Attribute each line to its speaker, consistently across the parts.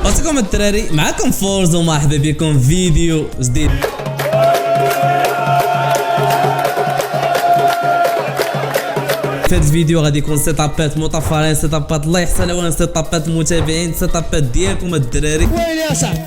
Speaker 1: باسكم الدراري معكم فورز ومرحبا بكم في فيديو جديد. في هذا الفيديو غادي يكون سيتابات متفارين، سيتابات الله يحسن اولا، سيتابات المتابعين، سيتابات ديالكم الدراري.
Speaker 2: ويلي يا صاحبي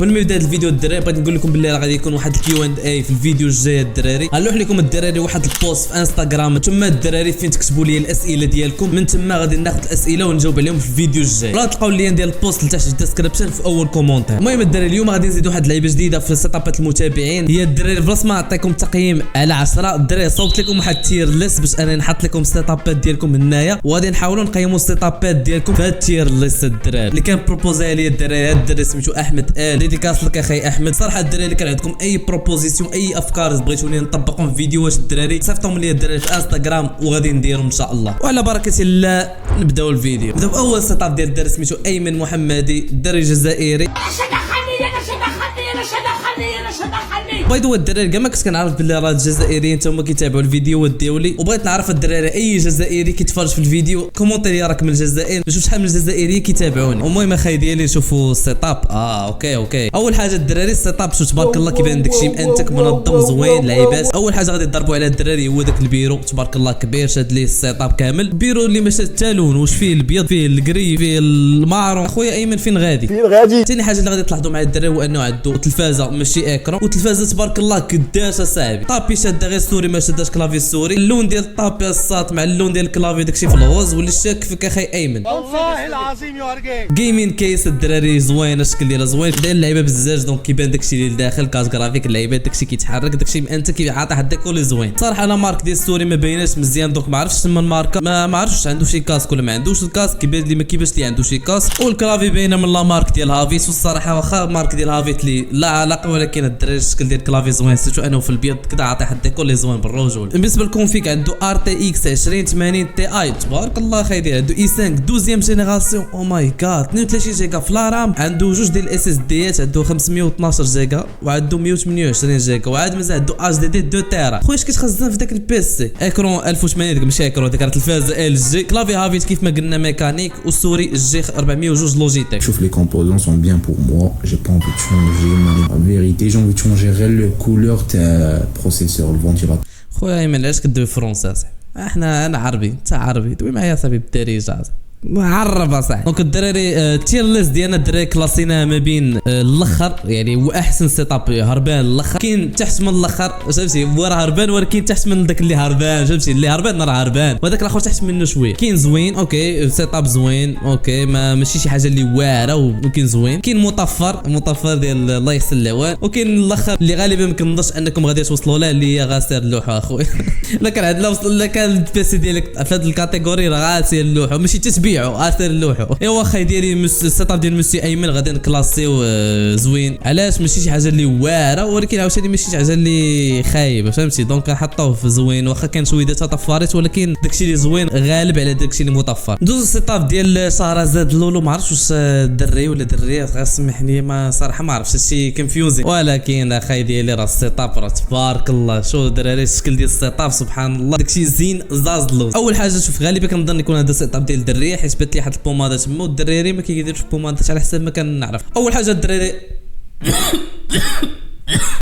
Speaker 1: قبل ما نبدا هذا الفيديو الدراري بغيت نقول لكم باللي راه غادي يكون واحد الكيو اند اي في الفيديو الجاي الدراري. غنلوح لكم الدراري واحد البوست في انستغرام تما الدراري فين تكتبوا لي الاسئله ديالكم، من تما غادي ناخذ الاسئله ونجاوب عليهم في الفيديو الجاي. راه تلقاو اللين ديال البوست لتحت في الديسكريبشن في اول كومونتير. المهم الدراري اليوم غادي نزيدوا واحد اللعيبه جديده في سيتابات المتابعين. هي الدراري بلاص ما نعطيكم تقييم على 10 الدراري صوبت لكم واحد التير ليست باش انا نحط لكم السيتابات ديالكم هنايا، وغادي نحاولوا نقيموا السيتابات ديالكم في هاد التير ليست الدراري اللي كان بروبوزي لي الدراري. هاد الدراري سميتو احمد ديديكاس لك اخي احمد. صراحه الدراري اللي كان عندكم اي بروبوزيسيون اي افكار بغيتوني نطبقهم في فيديوهات الدراري صيفطهم لي الدراري في انستغرام وغادي نديرهم ان شاء الله. وعلى بركه الله نبداو الفيديو. نبداو باول سيتاب ديال الدراري سميتو ايمن محمدي، الدراري جزائري. بيض الدراري كاع ما كنت كنعرف باللي راه الجزائريين حتى هما كيتابعوا الفيديوات ديالي، وبغيت نعرف الدراري اي جزائري كيتفرج في الفيديو كومونتير راك من الجزائر، نشوف شحال من الجزائريين كيتابعوني. المهم اخاي ديالي نشوفوا السيتاب. اوكي اول حاجه الدراري السيتاب شوف تبارك الله كيبان داكشي مانتك منظم زوين لعيبات. اول حاجه غادي تضربوا على الدراري هو داك البيرو تبارك الله كبير، شاد ليه السيتاب كامل. البيرو اللي ماشي التالون واش فيه الابيض فيه الكري فيه المارون. اخويا ايمن فين غادي؟ ثاني حاجه اللي غادي تلاحظوا مع الدراري هو انه عنده تلفازه ماشي اكران، وتلفازه تبارك الله كداش اصاحبي. طابي شاده غير السوري ما شاداش كلافي السوري. اللون ديال الطابي الساط مع اللون ديال الكلافي داكشي في الغوز واللي شاك فيك اخي ايمن.
Speaker 2: والله العظيم يو ار جاي
Speaker 1: جيمين كيس الدراري زوين، الشكل ديالها زوين، داير اللعيبه بالزاج دونك كيبان داكشي اللي داخل كاش جرافيك اللعيبه داكشي كيتحرك داكشي انت كيعطي واحد الديكور زوين. صراحه انا مارك ديال السوري ما بايناش مزيان دونك ما عرفتش تما الماركه، ما عرفتش عنده شي كاسك ولا ما عندوش الكاسك. كيبان لي ما كيفاش لي عنده شي كاسك، والكلافي باينه من لا مارك ديال هافيس. والصراحه واخا مارك ديال هافيت لي لا علاقه، ولكن الدراري الشكل ديال الكلافي زوين سيرتو انه في الابيض كذا عطي واحد الديكور لي زوين بالرجول. بالنسبه للكونفيك عنده ار تي اكس 2080 تي اي تبارك الله خير. عنده اي 5 دوزيام جينيراسيون او ماي جاد 32 جيجا في الرام. عنده جوج ديال الاس اس ديات، عنده 512 جيجا وعنده 128 جيجا، وعاد مازال عنده اش دي دي 2 تيرا. خويا اش كتخزن في داك البيسي؟ اكرون 1080 داك ماشي اكرون ديك التلفازه ال جي. كلافي هافيت كيف ما قلنا ميكانيك، والسوري جي 402 لوجيتيك.
Speaker 3: Je trouve les composants sont bien pour moi, j'ai pas envie de changer, en vérité j'ai envie de changer le couleur de processeur, le ventilateur.
Speaker 1: خويا ايمن علاش كدوي فرونسي؟ انا عربي انت عربي، دوي معايا صاحبي بالدارجه معربه صح. دونك الدراري التير ليست ديالنا الدراري كلاسينا ما بين الاخر يعني هو احسن سيتاب هربان الاخر، كاين تحت من الاخر فهمتي هو راه هربان، ولكن تحت من داك اللي هربان فهمتي اللي هربان راه هربان، وهذاك الاخر تحت منه شويه. كاين زوين اوكي سيتاب زوين اوكي ماشي شي حاجه اللي واعره وكاين زوين. كاين مطفر ديال الله يحسن العوان، وكاين الاخر اللي غالبا ما كنظنش انكم غادي توصلوا له اللي هي غاسير اللوحه اخويا. لا كان عندنا لا كان البيسي ديالك في هذه الكاتيجوري راه غاسير اللوحه ماشي تتبيع اثر اللوحه. ايوا خاي ديالي السيتاب ديال مسي ايمن غادي نكلاسيو زوين. علاش؟ ماشي شي حاجه اللي واعره، ولكن عاوتاني ماشي شي حاجه اللي خايبه فهمتي، دونك نحطوه في زوين. واخا كان شويه طفارات ولكن داكشي اللي زوين غالب على داكشي اللي مطفر. ندوز السيتاب ديال شهرزاد لولو، ما عرفتش واش دري ولا دريه غير سمحني ما صراحه ما عرفتش هادشي كونفيوزين، ولكن اخاي ديالي راه السيتاب راه تبارك الله. شوف الدراري الشكل ديال السيتاب سبحان الله داكشي زين زازلو. اول حاجه شوف غالبا كنظن يكون هذا السيتاب ديال الدريه حيت بات لي واحد البوماده تما، والدراري ما كيديروش بومادات على حسب ما كنعرف. اول حاجه الدراري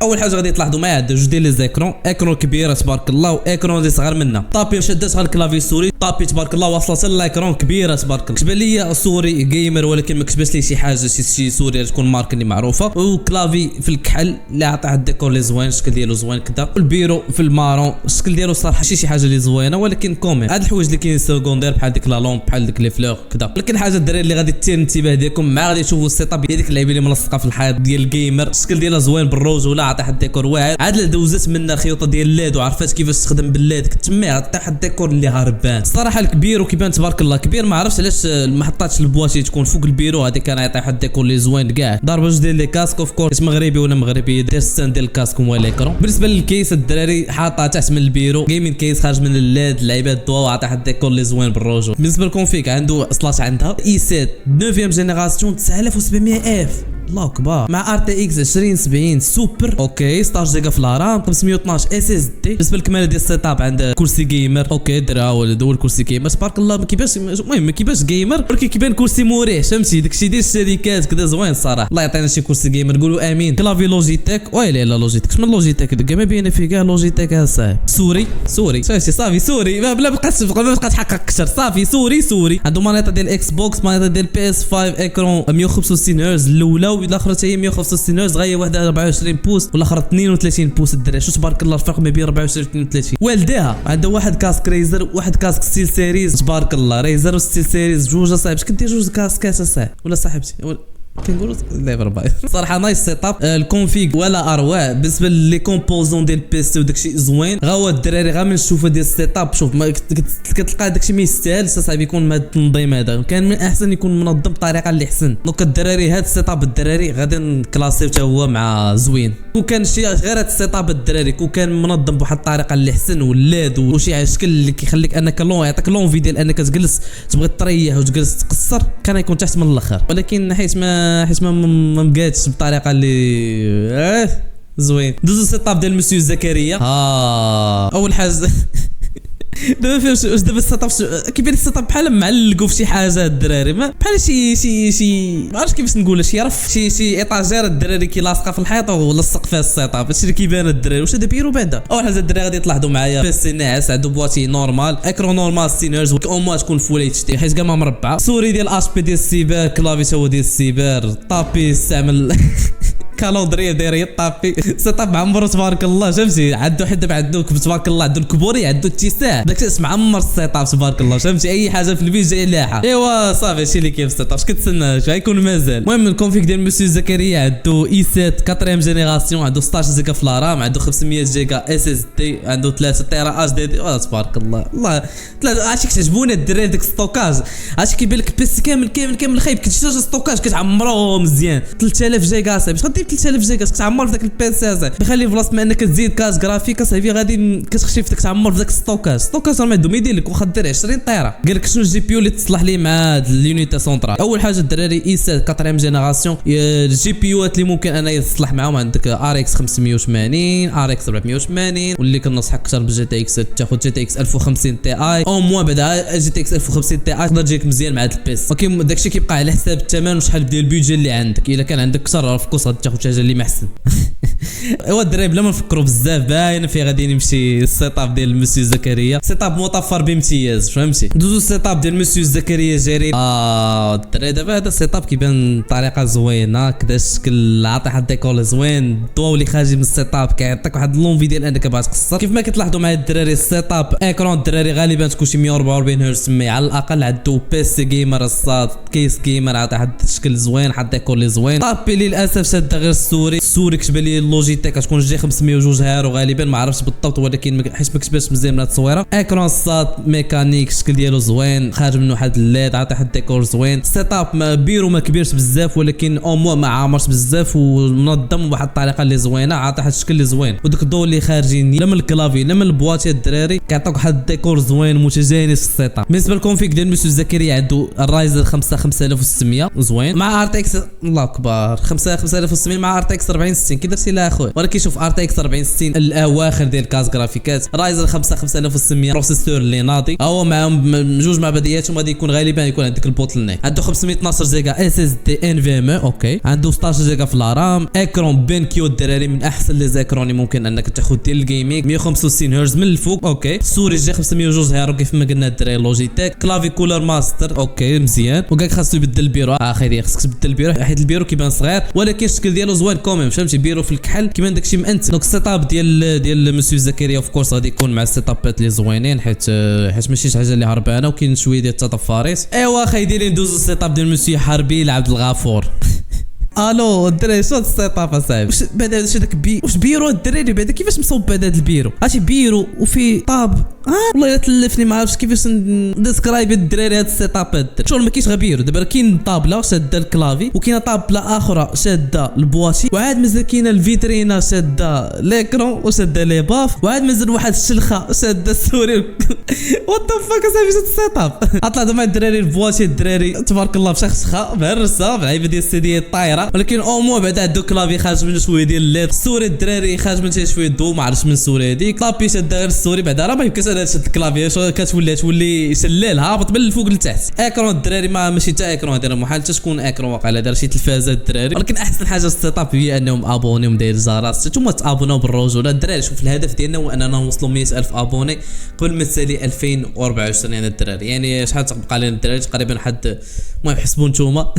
Speaker 1: اول حاجه غادي تلاحظوا معايا عنده جوج ديال لي زيكرون، اكرون كبيره تبارك الله واكرون اللي صغر منها. طابي شدات غير الكلافي سوري، طابي تبارك الله واصله لاكرون كبيره تبارك الله. كتبان لي سوري جيمر ولكن ما كتبانش لي شي حاجه شي سوري تكون ماركه اللي معروفه. وكلافي في الكحل اللي عطى واحد الديكور اللي زوين الشكل ديالو زوين كذا. والبيرو في المارون الشكل ديالو صراحه شي حاجه اللي زوينه، ولكن كومين هاد الحوايج اللي كاين سكوندير بحال ديك لا لومب بحال ديك لي فلور كذا. ولكن حاجه الدراري اللي غادي تثير الانتباه ديالكم مع غادي تشوفوا السيتاب ديال ديك اللعيبه اللي ملصقه في الحيط ديال الجيمر الشكل ديالها زوين بالروج ولا عطى واحد الديكور واعر. عاد دوزت منا الخيوطه ديال الليد وعرفات كيفاش تخدم بالليد كتما عطى واحد الديكور اللي هربان الصراحه. الكبير وكيبان تبارك الله كبير، ما عرفتش علاش ما حطاتش البواتي تكون فوق البيرو، هذيك كان يعطي واحد الديكور اللي زوين كاع. ضربه جوج ديال لي كاسك اوف كورس مغربي ولا مغربي دير السان ديال الكاسك هو ليكرون. بالنسبه للكيس الدراري حاطه تحت من البيرو جيمين كيس خارج من الليد لعيبات الضوء وعطى واحد الديكور اللي زوين بالرجل. بالنسبه للكونفيك عنده سلاش عندها اي 7 9 جينيراسيون 9700 اف الله اكبر مع ار تي اكس 2070 سوبر اوكي 16 جيجا في الرام 512 اس اس دي. بالنسبه للكماله ديال السيت اب عند كرسي جيمر اوكي درا هو الكرسي جيمر تبارك الله ما كيبانش المهم ما كيبانش جيمر ولكن كيبان كرسي مريح فهمتي داكشي ديال الشركات كذا زوين الصراحه. الله يعطينا شي كرسي جيمر قولوا امين. كلافي لوجيتك ويلي لا لوجيتك شنو لوجيتك كاع ما بينا فيه كاع لوجيتك هسا سوري فهمتي صافي سوري بلا بقات تحقق اكثر صافي سوري عندهم مانيطه ديال اكس بوكس مانيطه ديال بي اس 5 اكرون 165 هرتز الاولى والاخرى حتى هي 165 هرتز غايه واحده 24 بوس والاخرى 32 بوس الدراري شو تبارك الله الفرق ما بين 24 و 32 والديها. عندها واحد كاسك ريزر واحد كاسك ستيل سيريز تبارك الله ريزر وستيل سيريز جوج صاحبي اش كدير جوج كاسكات اصاحبي ولا صاحبتي كنقولوا داير باي صراحه نايس سيت اب الكونفيغ ولا اروع. بالنسبه لي كومبوزون ديال البيسي وداكشي زوين غا هو الدراري غا من الشوفه ديال السيت اب شوف كتلقى داكشي ما يستاهلش صاحبي يكون هذا التنظيم هذا كان من الاحسن يكون منظم بطريقه اللي احسن. دونك الدراري هذا السيت اب الدراري غادي نكلاسيو حتى هو مع زوين كون كان شي غير هذا السيت اب الدراري كون كان منظم بواحد الطريقه اللي احسن ولاد وشي شكل اللي كيخليك انك يعطيك لونفي ديال انك تجلس تبغي تريح وتجلس تقصر كان يكون تحت من الاخر. ولكن حيت ما مقادش بطريقه اللي زوين. دوزو سيت اب ديال مسيو زكريا اول حاجه دابا فهمت واش دابا السيت اب كيبان السيت اب بحال معلقوا في شي حاجه الدراري بحال شي ما عرفتش كيفاش نقولها شي رف شي ايطاجير الدراري كيلاصقه في الحيط ولا السقف فيها السيت اب هادشي اللي كيبان الدراري. واش هذا بيرو بعدا اول حاجه الدراري غادي تلاحظوا معايا بيسي ناعس عنده بواتي نورمال اكرون نورمال 60 هرتز او موا تكون فول اتش دي حيت كاع ما مربعه سوري ديال اش بي ديال السيبر كلافي هو ديال السيبر طابي استعمل كالوندري داير الطابي سيت اب معمر تبارك الله فهمتي عنده حد دابا عنده تبارك الله عنده الكبوري عنده الاتساع داك الشيء معمر السيت اب تبارك الله فهمتي اي حاجه في البيت جايه لاحه. ايوا صافي هادشي اللي كاين في السيت اب اش كتسنى غيكون مازال. المهم الكونفيغ ديال مسيو زكريا عنده اي 7 4 جينيراسيون عنده 16 جيجا في الرام عنده 500 جيجا اس اس دي عنده 3 تيرا اش دي دي تبارك الله عرفتي كتعجبوني الدراري داك ستوكاج عرفتي كيبان لك بيسي كامل خايب كتشتي ستوكاج كتعمروه مزيان 3000 جيجا صاحبي باش غدير 3000 جيجا كتعمر في داك البيسي هذا بخلي بلاصه ما انك تزيد كاس جرافيك صاحبي غادي كتخشي في داك تعمر في داك ستوكاج راه ما يدير لك واخا دير 20 طيره. قال لك شنو الجي بي يو اللي تصلح ليه مع هاد اليونيتي سونترال. اول حاجه الدراري اي 7 4 جينيراسيون الجي بي يوات اللي ممكن انا يصلح معاهم عندك ار اكس 580 ار اكس 480 واللي كنصحك اكثر بالجي تي اكس تاخذ جي تي اكس 1050 تي اي او موا بعدا جي تي اكس 1050 تي اي تقدر تجيك مزيان مع هاد البيس ولكن داكشي كيبقى على حساب الثمن وشحال ديال البيدجي اللي عندك. الا كان عندك اكثر فكوس غادي تاخذ شي حاجه اللي محسن. ايوا الدراري بلا ما نفكروا بزاف باين في غادي نمشي السيت اب ديال مسيو زكريا سيت اب مطفر بامتياز فهمتي. دوزو السيت اب ديال مسيو زكريا جاري الدراري دابا هذا السيت اب كيبان بطريقه زوينه كذا الشكل عاطي واحد الديكور زوين الضوء اللي خارج من السيت اب كيعطيك واحد لونفي ديال انك باغي تقصر. كيف ما كتلاحظوا معايا الدراري السيت اب اكرون الدراري غالبا تكون شي 144 هرتز سمي على الاقل عنده بيسي جيمر الصاد كيس جيمر عاطي واحد الشكل زوين واحد الديكور اللي زوين. طابي للاسف شاد غير السوري كتبان لي اللوجيتيك كتكون جي 502 هارو غالبا ما عرفتش بالضبط ولكن حيت ما كتبانش مزيان من هاد التصويره. اكرون الصاد ميكانيك الشكل ديالو زوين خارج منه واحد الليد عاطي واحد الديكور زوين. السيت اب بيرو ما كبيرش بزاف ولكن او موا ما عامرش بزاف ومنظم بواحد الطريقه اللي زوينه عاطي واحد الشكل اللي زوين ودوك الضوء اللي خارجين لا من الكلافي لا من البواطي الدراري كيعطيوك واحد الديكور زوين متجانس في السيت اب. بالنسبه للكونفيغ ديال مسيو زكريا عنده الرايزر 5600 زوين مع ار تي اكس الله اكبر 5600 مع ار تي اكس 4060 كي درتي لها اخويا ولكن شوف ار تي اكس 4060 الاواخر ديال كاس جرافيكات رايزر 5600 بروسيسور اللي ناضي هو معهم جوج مع بدياتهم غادي يكون غالبا يكون عندك البوتل نيك. عنده 512 جيجا اس اس دي ان في ام اوكي عنده 16 جيجا في الرام اكرون بين كيو الدراري من احسن لي زيكرون ممكن انك تاخذ ديال الجيمنج 165 هرتز من الفوق اوكي. سوري جي 502 هارو كيف ما قلنا الدراري لوجيتيك كلافي كولر ماستر اوكي مزيان وكاك خاصو يبدل البيرو اخي خاصك تبدل البيرو حيت البيرو كيبان صغير ولكن الشكل ديالو زوين كوميم فهمتي بيرو في الكحل كيبان داكشي مأنت. دونك السيت اب ديال مسيو زكريا اوف كورس غادي يكون مع السيت ابات اللي زوينين حيت ماشي شي حاجه اللي هربانه وكاين شويه ديال التطفاريت. ايوا اخي دايرين ندوزو السيت اب ديال مسيو حربي عبد الغفور. الو الدراري شنو السيت اب اصاحبي واش بعدا هادشي داك واش بيرو الدراري بعدا كيفاش مصوب هذا البيرو عرفتي بيرو وفي طاب والله تلفني ما عرفتش كيفاش نديسكرايب الدراري هاد السيت اب شغل ما كاينش غير بيرو دابا كاين طابله شاده الكلافي وكاينه طابله اخرى شاده البواتي وعاد مازال كاينه الفيترينا شاده ليكرون وشاده لي باف وعاد مازال واحد الشلخه شاده السوري وات ذا فاك اصاحبي شاد السيت اب. طلعت مع الدراري البواتي الدراري تبارك الله مشخشخه مهرسه بالعيبه ديال السيديه الطايره كبيره، ولكن او مو بعدا عندو كلافي خارج منه شويه ديال الليد، السوري الدراري خارج من شويه ضو ما عرفتش من السوري هذيك، طابي شاد غير السوري بعدا راه ما يمكنش انا نشد الكلافي كتولي شلال هابط من الفوق لتحت. اكرون الدراري ماشي حتى اكرون هذا محال حتى تكون اكرون واقع دار شي تلفازه الدراري، ولكن احسن حاجه السيت اب هي انهم ابونيو داير الجرس، نتوما تابوناو بالرجوله الدراري. شوف الهدف ديالنا هو اننا نوصلوا 100,000 ابوني قبل ما تسالي 2024 يعني الدراري، يعني شحال تبقى لنا الدراري تقريبا حد المهم حسبوا نتوما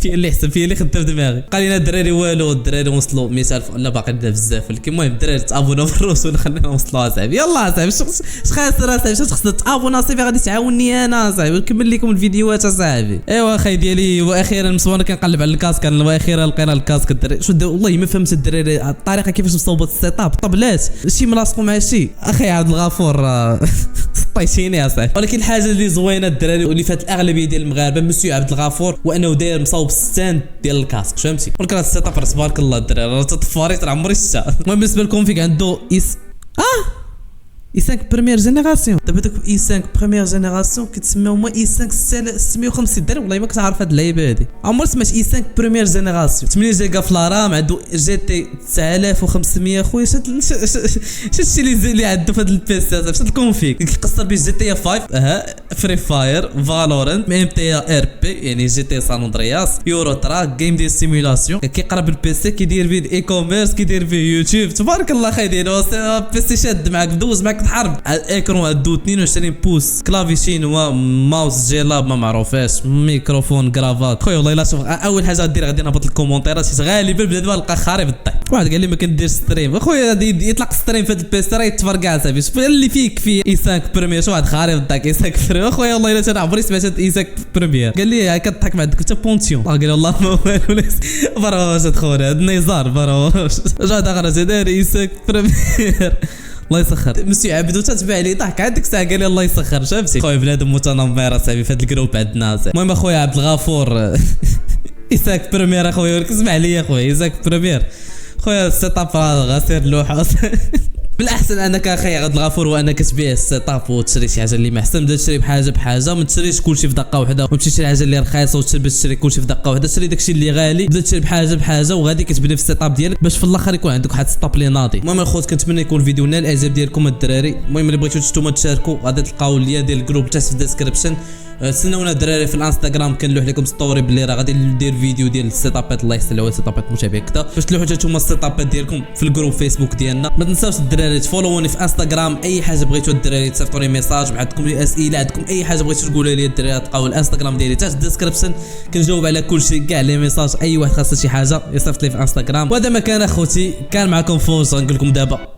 Speaker 1: في اللي حسب في اللي خدام دماغي قال لنا الدراري والو الدراري وصلوا 100,000 ولا باقي بزاف، ولكن المهم الدراري تابوناو بالرسول خلينا نوصلوا اصاحبي. يلا اصاحبي اش خاسر اصاحبي اش خصك تابونا اصاحبي غادي تعاوني انا اصاحبي ونكمل لكم الفيديوهات اصاحبي. ايوا اخي ديالي واخيرا مصور كنقلب على الكاسك واخيرا لقينا الكاسك الدراري. شو والله ما فهمت الدراري الطريقه كيفاش مصوبات السيت اب طبلات شي ملاصقوا مع شي اخي عبد الغفور طيشيني اصاحبي. ولكن الحاجه اللي زوينه الدراري واللي فات الاغلبيه ديال المغاربه مسيو عبد الغفور وانه داير مصوب ستاند ديال الكاسك فهمتي. ولكن هذا السيت اب تبارك الله الدراري راه تطفاريت راه عمري شفتها. المهم بالنسبه لكم فيك عنده اي 5 بريمير جينيراسيون. دابا دوك اي 5 بريمير جينيراسيون كيتسميو هما اي 5 650 درهم. والله ما كنت عارف هاد اللعيبه هادي عمري سمعت اي 5 بريمير جينيراسيون 8 جيجا في الرام عنده جي تي 9500 خويا. شات الشيء اللي عنده في هاد البيسي شات الكونفيك كيقصر به جي تي 5 فري فاير فالورنت ام تي ار بي يعني جي تي سان اندرياس يورو تراك جيم دي سيمولاسيون كيقرب البيسي كيدير فيه اي كوميرس كيدير فيه يوتيوب تبارك الله خايدين بيسي شاد معاك دوز معاك الحرب. الاكرون عندو 22 بوس كلافي شينوا ماوس جيلاب ما معروفاش ميكروفون كرافات خويا. والله الا شوف اول حاجه غدير غادي نهبط الكومونتيرات حيت غالبا بنادم لقى خارب الطيب. واحد قال لي ما كنديرش ستريم اخويا غادي يطلق ستريم في هاد البيسي راه يتفرقع صافي. شوف اللي فيك في اي 5 بريمير شو واحد خارب الطاك اي 5 بريمير اخويا. والله الا انا عمري سمعت هاد اي 5 بريمير قال لي كضحك مع حتى بونسيون قال لي والله ما والو براوش خويا هاد النزار براوش رجع داخل داير اي 5 بريمير الله يسخر. مسيو عبدو تتبع لي ضحك عندك ساعه قال لي الله يسخر شفتي خويا بنادم متنمر اصاحبي في هذا الجروب عندنا. المهم اخويا عبد الغفور ايساك بريمير اخويا ولك اسمع لي اخويا ايساك بريمير خويا السيت اب غاسير لوحه بالاحسن انك اخي عبد الغفور وانك تبيع السيت اب وتشري شي حاجه اللي محسن. بدا تشري بحاجه ما تشريش كلشي في دقه واحده وتمشي شي حاجه اللي رخيصه وتشري كلشي في دقه واحده. شري داكشي اللي غالي بدا تشري بحاجه وغادي كتبني في السيت اب ديالك باش في الاخر يكون عندك واحد السيت اب اللي ناضي. المهم الخوت كنتمنى يكون الفيديو نال الاعجاب ديالكم الدراري. المهم اللي بغيتو نتوما تشاركوا غادي تلقاو اللين ديال الجروب تحت في الديسكريبشن. استناونا الدراري في الانستغرام كنلوح لكم ستوري بلي راه غادي ندير فيديو ديال السيت ابات الله يسهل السيت ابات مشابهه كذا باش تلوحوا نتوما السيت ابات ديالكم في الجروب فيسبوك ديالنا. ما تنساوش الدراري تفولوني في انستغرام اي حاجه بغيتو الدراري تصيفطوا لي ميساج عندكم اسئله عندكم اي حاجه بغيتو تقولوا لي الدراري تلقاو الانستغرام ديالي تحت الديسكريبشن كنجاوب على كل شيء كاع لي ميساج. اي واحد خاصه شي حاجه يصيفط لي في انستغرام. وهذا ما كان اخوتي كان معكم فوز غنقول لكم دابا